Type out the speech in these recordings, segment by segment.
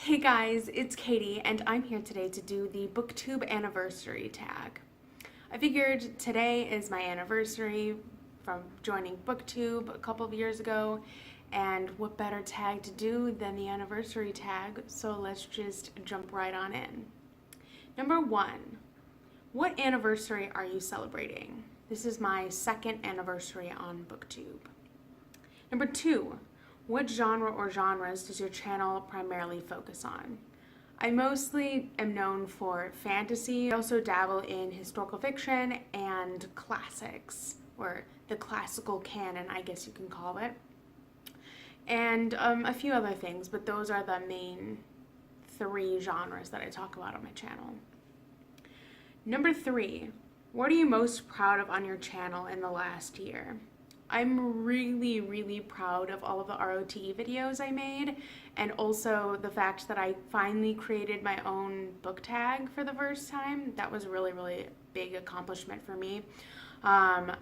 Hey guys, it's Katie and I'm here today to do the Booktube Anniversary Tag. I figured today is my anniversary from joining Booktube a couple of years ago, and what better tag to do than the anniversary tag, so let's just jump right on in. Number 1, what anniversary are you celebrating? This is my second anniversary on Booktube. Number 2, what genre or genres does your channel primarily focus on? I mostly am known for fantasy. I also dabble in historical fiction and classics, or the classical canon, I guess you can call it. And a few other things, but those are the main 3 genres that I talk about on my channel. Number 3, what are you most proud of on your channel in the last year? I'm really proud of all of the ROTE videos I made, and also the fact that I finally created my own book tag for the first time. That was really a big accomplishment for me.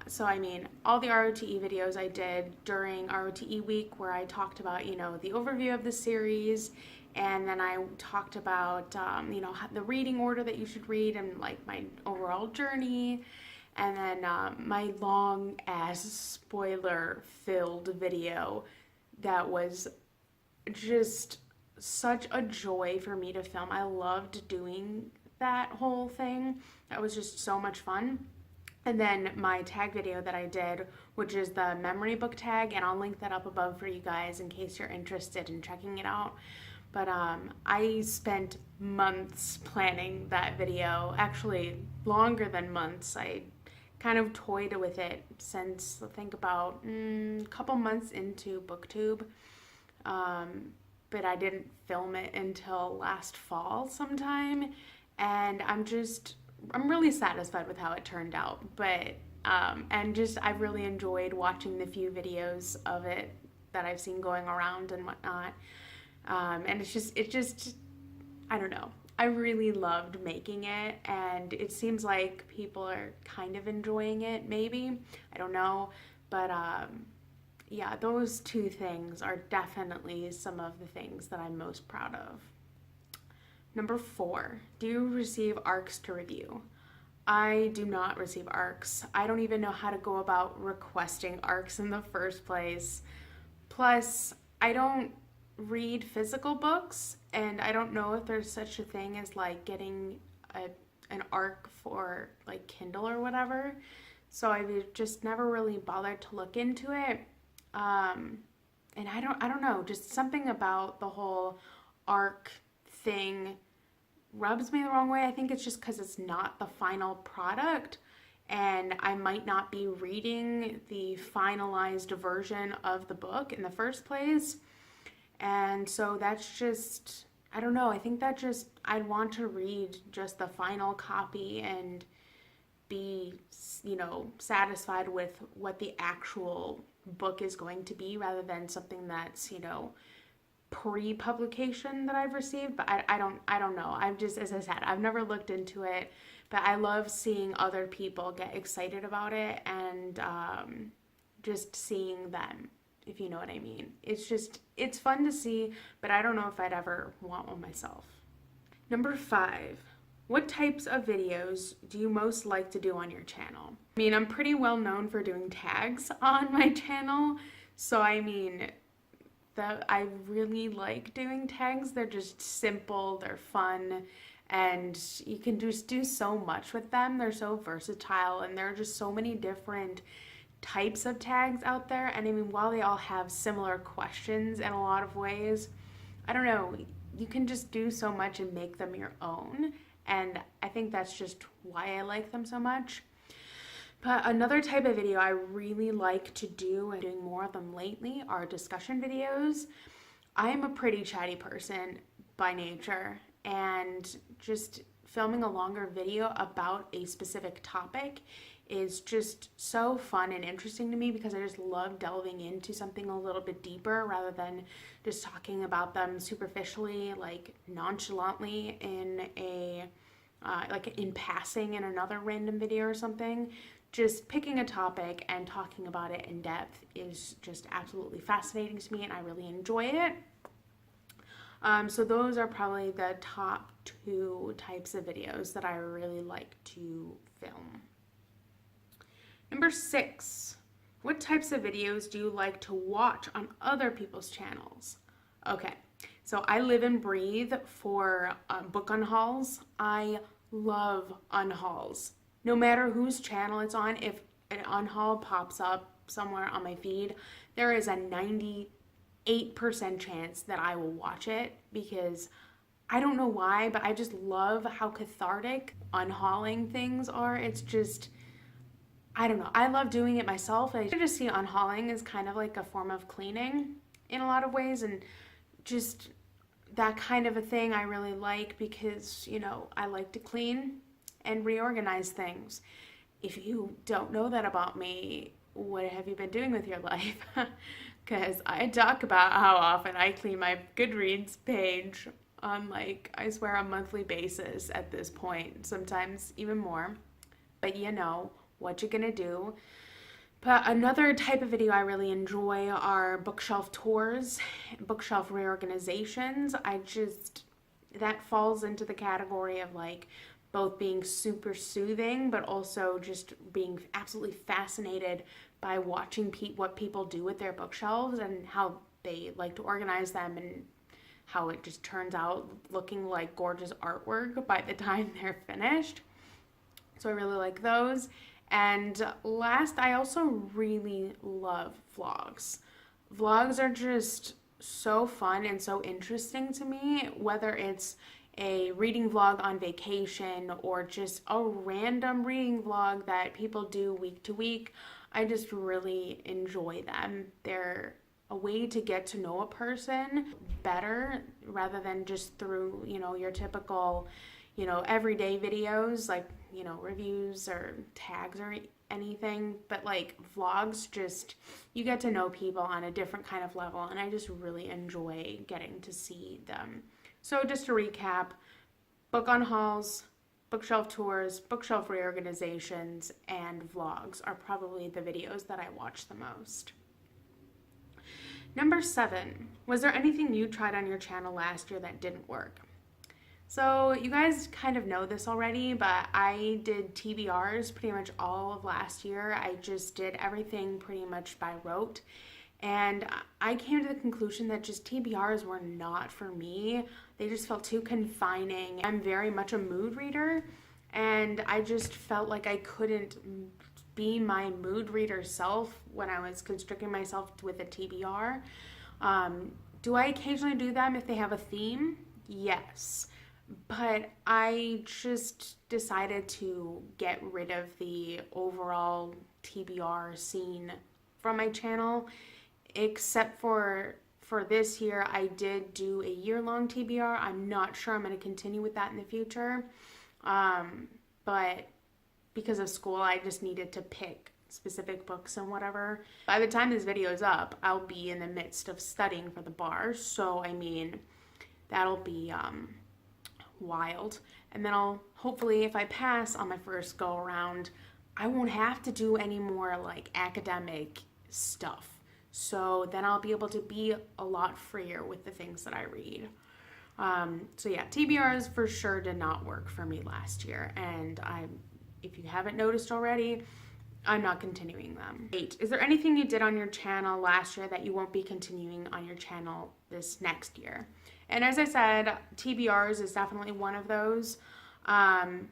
So I mean, all the ROTE videos I did during ROTE week, where I talked about, the overview of the series, and then I talked about, the reading order that you should read and like my overall journey. And then my long-ass spoiler-filled video that was just such a joy for me to film. I loved doing that whole thing. That was just so much fun. And then my tag video that I did, which is the memory book tag, and I'll link that up above for you guys in case you're interested in checking it out. But I spent months planning that video, actually longer than months. I kind of toyed with it since, I think, about a couple months into Booktube, but I didn't film it until last fall sometime, and I'm really satisfied with how it turned out. But I've really enjoyed watching the few videos of it that I've seen going around and whatnot, and it's just I don't know. I really loved making it, and it seems like people are kind of enjoying it, maybe. I don't know. But yeah, those 2 things are definitely some of the things that I'm most proud of. Number 4, do you receive ARCs to review? I do not receive ARCs. I don't even know how to go about requesting ARCs in the first place. Plus, I don't read physical books, and I don't know if there's such a thing as like getting an ARC for like Kindle or whatever, so I've just never really bothered to look into it. And I don't know, just something about the whole ARC thing rubs me the wrong way. I think it's just because it's not the final product, and I might not be reading the finalized version of the book in the first place. And so that's just, I don't know, I think that just, I'd want to read just the final copy and be, satisfied with what the actual book is going to be, rather than something that's, pre-publication that I've received. But I don't know. I've just, as I said, I've never looked into it, but I love seeing other people get excited about it, and just seeing them, if you know what I mean. It's fun to see, but I don't know if I'd ever want one myself. Number 5, what types of videos do you most like to do on your channel? I mean, I'm pretty well known for doing tags on my channel, so I mean, I really like doing tags. They're just simple, they're fun, and you can just do so much with them. They're so versatile, and there are just so many different types of tags out there. And I mean, while they all have similar questions in a lot of ways, I don't know, you can just do so much and make them your own, and I think that's just why I like them so much. But another type of video I really like to do, and doing more of them lately, are discussion videos. I'm a pretty chatty person by nature, and just filming a longer video about a specific topic is just so fun and interesting to me, because I just love delving into something a little bit deeper rather than just talking about them superficially, like nonchalantly in in passing in another random video or something. Just picking a topic and talking about it in depth is just absolutely fascinating to me, and I really enjoy it. So those are probably the top 2 types of videos that I really like to film. Number 6, what types of videos do you like to watch on other people's channels? Okay, so I live and breathe for book unhauls. I love unhauls. No matter whose channel it's on, if an unhaul pops up somewhere on my feed, there is a 98% chance that I will watch it, because I don't know why, but I just love how cathartic unhauling things are. It's just, I don't know. I love doing it myself. I just see unhauling as kind of like a form of cleaning in a lot of ways, and just that kind of a thing I really like, because, you know, I like to clean and reorganize things. If you don't know that about me, what have you been doing with your life? Because I talk about how often I clean my Goodreads page on, like, I swear, a monthly basis at this point, sometimes even more. But you know what you're gonna do. But another type of video I really enjoy are bookshelf tours, bookshelf reorganizations. That falls into the category of, like, both being super soothing, but also just being absolutely fascinated by watching what people do with their bookshelves and how they like to organize them, and how it just turns out looking like gorgeous artwork by the time they're finished. So I really like those. And last, I also really love vlogs. Vlogs are just so fun and so interesting to me, whether it's a reading vlog on vacation or just a random reading vlog that people do week to week. I just really enjoy them. They're a way to get to know a person better, rather than just through, you know, your typical, you know, everyday videos, like, you know, reviews or tags or anything. But like vlogs, just, you get to know people on a different kind of level, and I just really enjoy getting to see them. So just to recap, book unhauls, bookshelf tours, bookshelf reorganizations, and vlogs are probably the videos that I watch the most. Number 7, was there anything you tried on your channel last year that didn't work? So you guys kind of know this already, but I did TBRs pretty much all of last year. I just did everything pretty much by rote. And I came to the conclusion that just TBRs were not for me. They just felt too confining. I'm very much a mood reader, and I just felt like I couldn't be my mood reader self when I was constricting myself with a TBR. Do I occasionally do them if they have a theme? Yes. But I just decided to get rid of the overall TBR scene from my channel, except for this year. I did do a year-long TBR. I'm not sure I'm going to continue with that in the future, but because of school, I just needed to pick specific books and whatever. By the time this video is up, I'll be in the midst of studying for the bar, so I mean, that'll be wild. And then I'll hopefully, if I pass on my first go around, I won't have to do any more like academic stuff. So then I'll be able to be a lot freer with the things that I read. So yeah, TBRs for sure did not work for me last year, and if you haven't noticed already, I'm not continuing them. 8, is there anything you did on your channel last year that you won't be continuing on your channel this next year? And as I said, TBRs is definitely one of those, in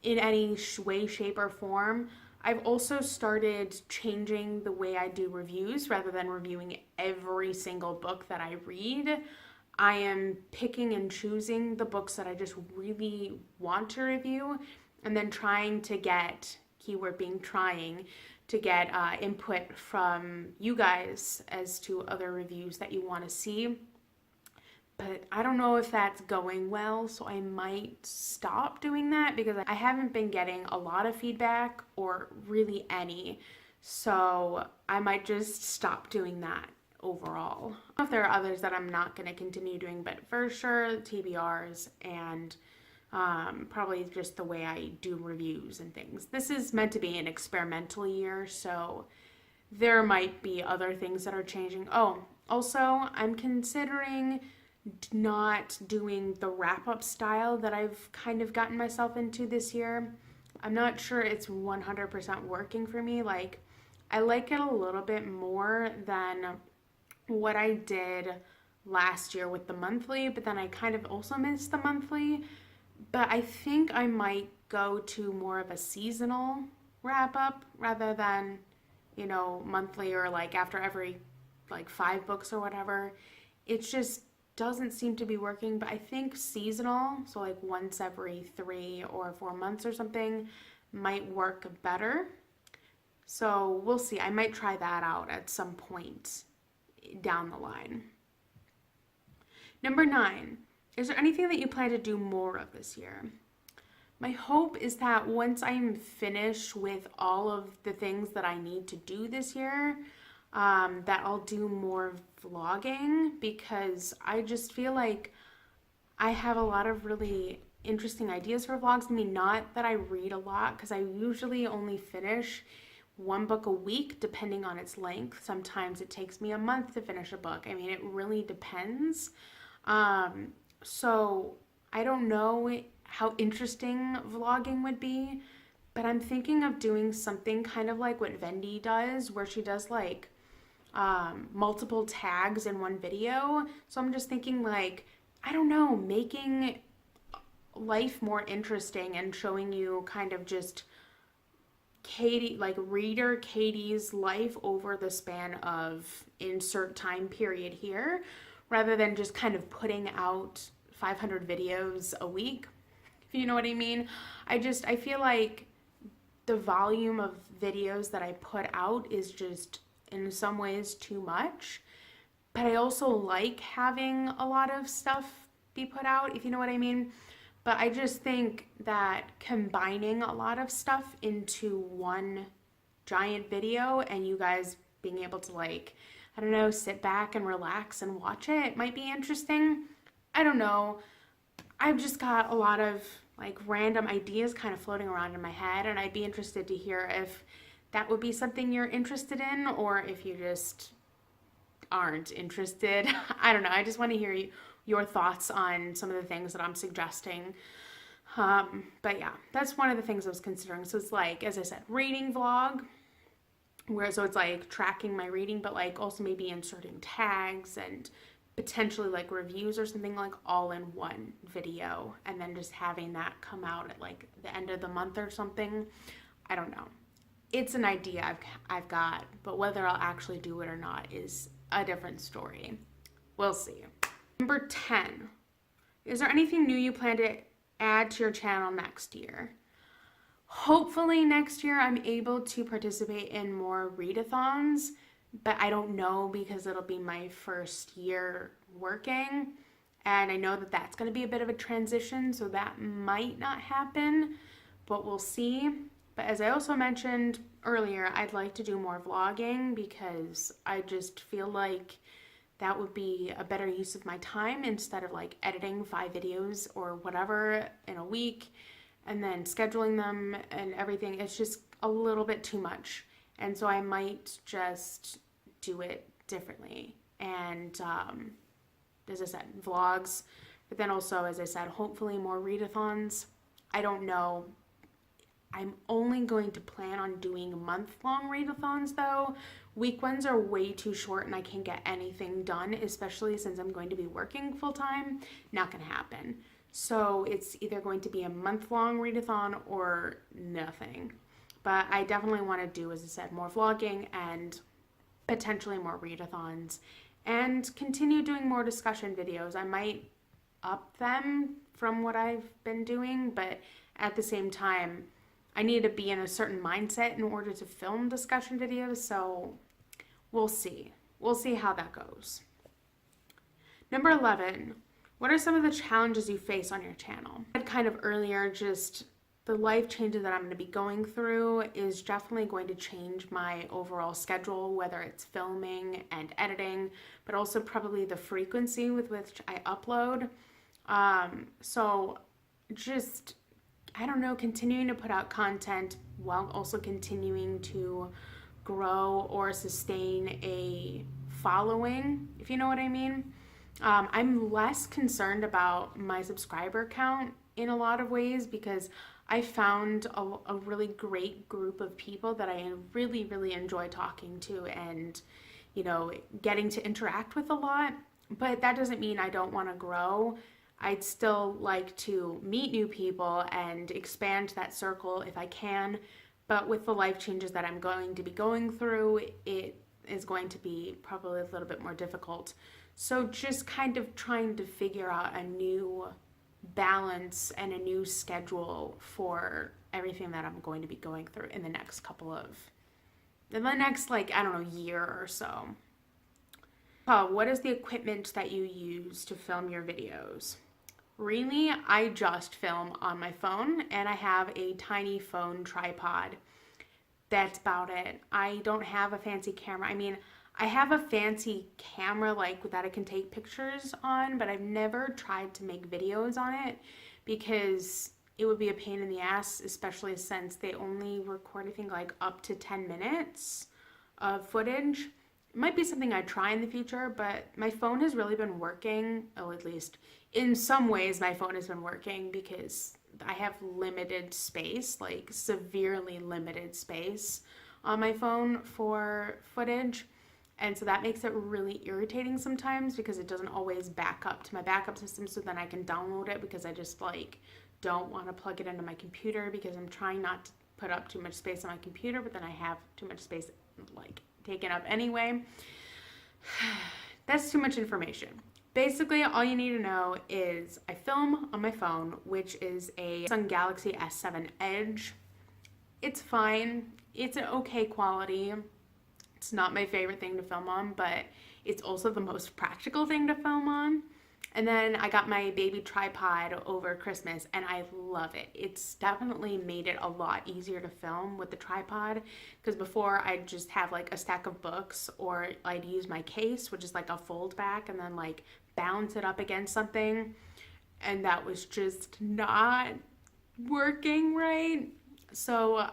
any way, shape, or form. I've also started changing the way I do reviews. Rather than reviewing every single book that I read, I am picking and choosing the books that I just really want to review, and then trying to get, keyword being trying, to get input from you guys as to other reviews that you want to see. But I don't know if that's going well, so I might stop doing that, because I haven't been getting a lot of feedback, or really any. So I might just stop doing that overall. I don't know if there are others that I'm not going to continue doing, but for sure TBRs, and probably just the way I do reviews and things. This is meant to be an experimental year, so there might be other things that are changing. Oh, also, I'm considering not doing the wrap-up style that I've kind of gotten myself into this year. I'm not sure it's 100% working for me. Like, I like it a little bit more than what I did last year with the monthly, but then I kind of also missed the monthly. But I think I might go to more of a seasonal wrap-up rather than, monthly or like after every like 5 books or whatever. It just doesn't seem to be working, but I think seasonal, so like once every 3 or 4 months or something, might work better. So we'll see. I might try that out at some point down the line. Number 9, is there anything that you plan to do more of this year? My hope is that once I'm finished with all of the things that I need to do this year, that I'll do more vlogging, because I just feel like I have a lot of really interesting ideas for vlogs. I mean, not that I read a lot, because I usually only finish 1 book a week depending on its length. Sometimes it takes me a month to finish a book. I mean, it really depends. So I don't know how interesting vlogging would be, but I'm thinking of doing something kind of like what Vendy does, where she does like multiple tags in one video. So I'm just thinking like, I don't know, making life more interesting and showing you kind of just Katie, like reader Katie's life over the span of insert time period here, rather than just kind of putting out 500 videos a week, if you know what I mean. I feel like the volume of videos that I put out is just in some ways too much, but I also like having a lot of stuff be put out, if you know what I mean. But I just think that combining a lot of stuff into one giant video and you guys being able to, like, I don't know, sit back and relax and watch it might be interesting. I don't know. I've just got a lot of like random ideas kind of floating around in my head, and I'd be interested to hear if that would be something you're interested in, or if you just aren't interested. I don't know. I just want to hear your thoughts on some of the things that I'm suggesting. But yeah, that's one of the things I was considering. So it's like, as I said, reading vlog, so it's like tracking my reading, but like also maybe inserting tags and potentially like reviews or something, like all in one video, and then just having that come out at like the end of the month or something. I don't know. It's an idea I've got, but whether I'll actually do it or not is a different story. We'll see. Number 10, is there anything new you plan to add to your channel next year? Hopefully next year I'm able to participate in more readathons, but I don't know, because it'll be my first year working, and I know that that's going to be a bit of a transition, so that might not happen, but we'll see. But as I also mentioned earlier, I'd like to do more vlogging, because I just feel like that would be a better use of my time, instead of like editing 5 videos or whatever in a week and then scheduling them and everything. It's just a little bit too much. And so I might just do it differently. And as I said, vlogs, but then also, as I said, hopefully more readathons. I don't know. I'm only going to plan on doing month-long readathons though. Week ones are way too short and I can't get anything done, especially since I'm going to be working full-time. Not gonna happen. So it's either going to be a month-long readathon or nothing. But I definitely want to do, as I said, more vlogging and potentially more readathons, and continue doing more discussion videos. I might up them from what I've been doing, but at the same time, I need to be in a certain mindset in order to film discussion videos, so we'll see. We'll see how that goes. Number 11, what are some of the challenges you face on your channel? I said kind of earlier, just the life changes that I'm going to be going through is definitely going to change my overall schedule, whether it's filming and editing, but also probably the frequency with which I upload. So just, I don't know, continuing to put out content while also continuing to grow or sustain a following, if you know what I mean. I'm less concerned about my subscriber count in a lot of ways because I found a really great group of people that I really, really enjoy talking to and, getting to interact with a lot. But that doesn't mean I don't want to grow. I'd still like to meet new people and expand that circle if I can. But with the life changes that I'm going to be going through, it is going to be probably a little bit more difficult. So just kind of trying to figure out a new balance and a new schedule for everything that I'm going to be going through in the next year or so. What is the equipment that you use to film your videos? Really, I just film on my phone and I have a tiny phone tripod. That's about it. I don't have a fancy camera. I mean, I have a fancy camera that I can take pictures on, but I've never tried to make videos on it because it would be a pain in the ass, especially since they only record, I think, up to 10 minutes of footage. It might be something I try in the future, but my phone has really been working, or at least in some ways my phone has been working because I have limited space, severely limited space on my phone for footage. And so that makes it really irritating sometimes because it doesn't always back up to my backup system so then I can download it because I just don't want to plug it into my computer because I'm trying not to put up too much space on my computer, but then I have too much space taken up anyway. That's too much information. Basically, all you need to know is I film on my phone, which is a Samsung Galaxy S7 Edge. It's fine. It's an okay quality. It's not my favorite thing to film on, but it's also the most practical thing to film on. And then I got my baby tripod over Christmas and I love it. It's definitely made it a lot easier to film with the tripod because before I'd just have a stack of books or I'd use my case, which is a fold back, and then balance it up against something. And that was just not working right. So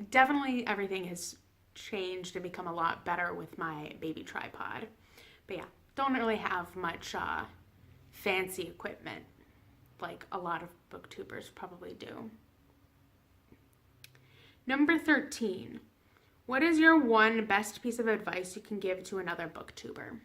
definitely everything has changed and become a lot better with my baby tripod. But yeah, don't really have much fancy equipment like a lot of booktubers probably do. Number 13. What is your one best piece of advice you can give to another booktuber?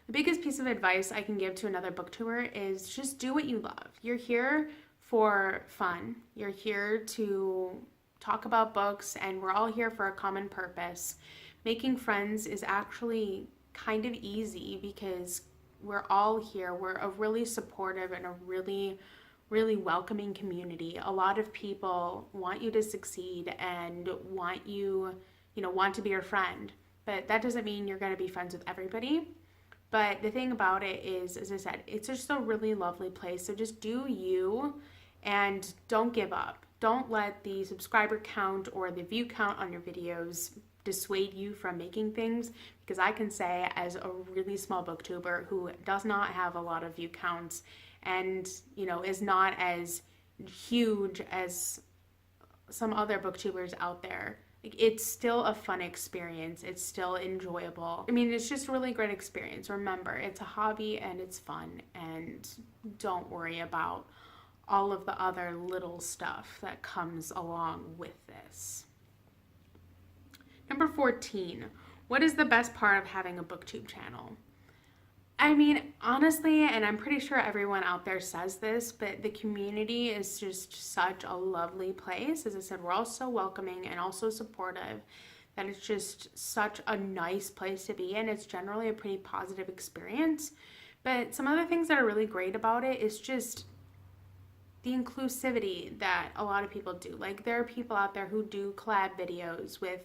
The biggest piece of advice I can give to another booktuber is just do what you love. You're here for fun. You're here to talk about books, and we're all here for a common purpose. Making friends is actually kind of easy because we're all here. We're a really supportive and a really, really welcoming community. A lot of people want you to succeed and want to be your friend. But that doesn't mean you're going to be friends with everybody. But the thing about it is, as I said, it's just a really lovely place. So just do you and don't give up. Don't let the subscriber count or the view count on your videos dissuade you from making things, because I can say as a really small booktuber who does not have a lot of view counts and is not as huge as some other booktubers out there, it's still a fun experience. It's still enjoyable. I mean, it's just a really great experience. Remember, it's a hobby and it's fun, and don't worry about all of the other little stuff that comes along with this. Number 14, what is the best part of having a booktube channel? I mean, honestly, and I'm pretty sure everyone out there says this, but the community is just such a lovely place. As I said, we're all so welcoming and also supportive that it's just such a nice place to be in. It's generally a pretty positive experience. But some other things that are really great about it is just the inclusivity that a lot of people do. There are people out there who do collab videos with,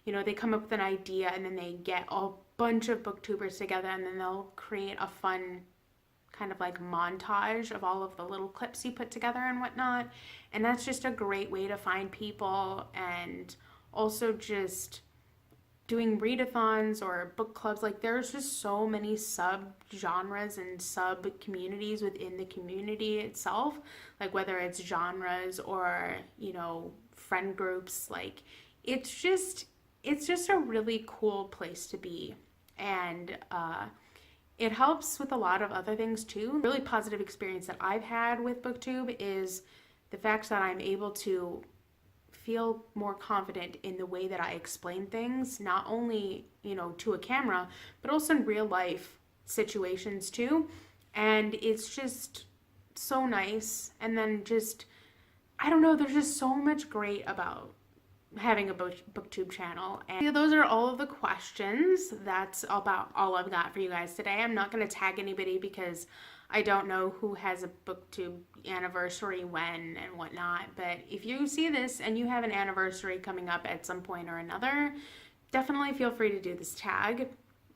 they come up with an idea and then they get a bunch of booktubers together and then they'll create a fun kind of montage of all of the little clips you put together and whatnot. And that's just a great way to find people, and also just doing readathons or book clubs. There's just so many sub-genres and sub-communities within the community itself, whether it's genres or, friend groups. It's just a really cool place to be. And it helps with a lot of other things too. Really positive experience that I've had with Booktube is the fact that I'm able to feel more confident in the way that I explain things, not only, to a camera, but also in real life situations too. And it's just so nice. And then just, I don't know, there's just so much great about having a booktube channel. And those are all of the questions. That's about all I've got for you guys today. I'm not going to tag anybody because I don't know who has a booktube anniversary when and whatnot, but if you see this and you have an anniversary coming up at some point or another, definitely feel free to do this tag.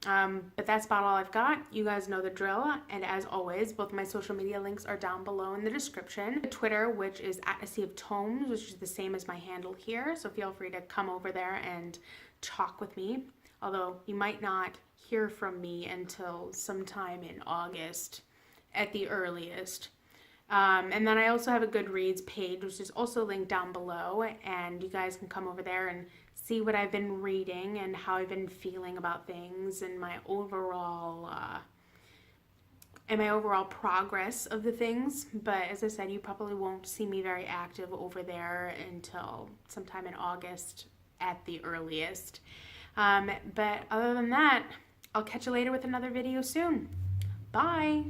But that's about all I've got. You guys know the drill, and as always, both my social media links are down below in the description. Twitter, which is @ASeaofTomes, which is the same as my handle here, so feel free to come over there and talk with me, although you might not hear from me until sometime in August at the earliest. And then I also have a Goodreads page, which is also linked down below, and you guys can come over there and see what I've been reading and how I've been feeling about things and my overall progress of the things. But as I said, you probably won't see me very active over there until sometime in August at the earliest. But other than that, I'll catch you later with another video soon. Bye!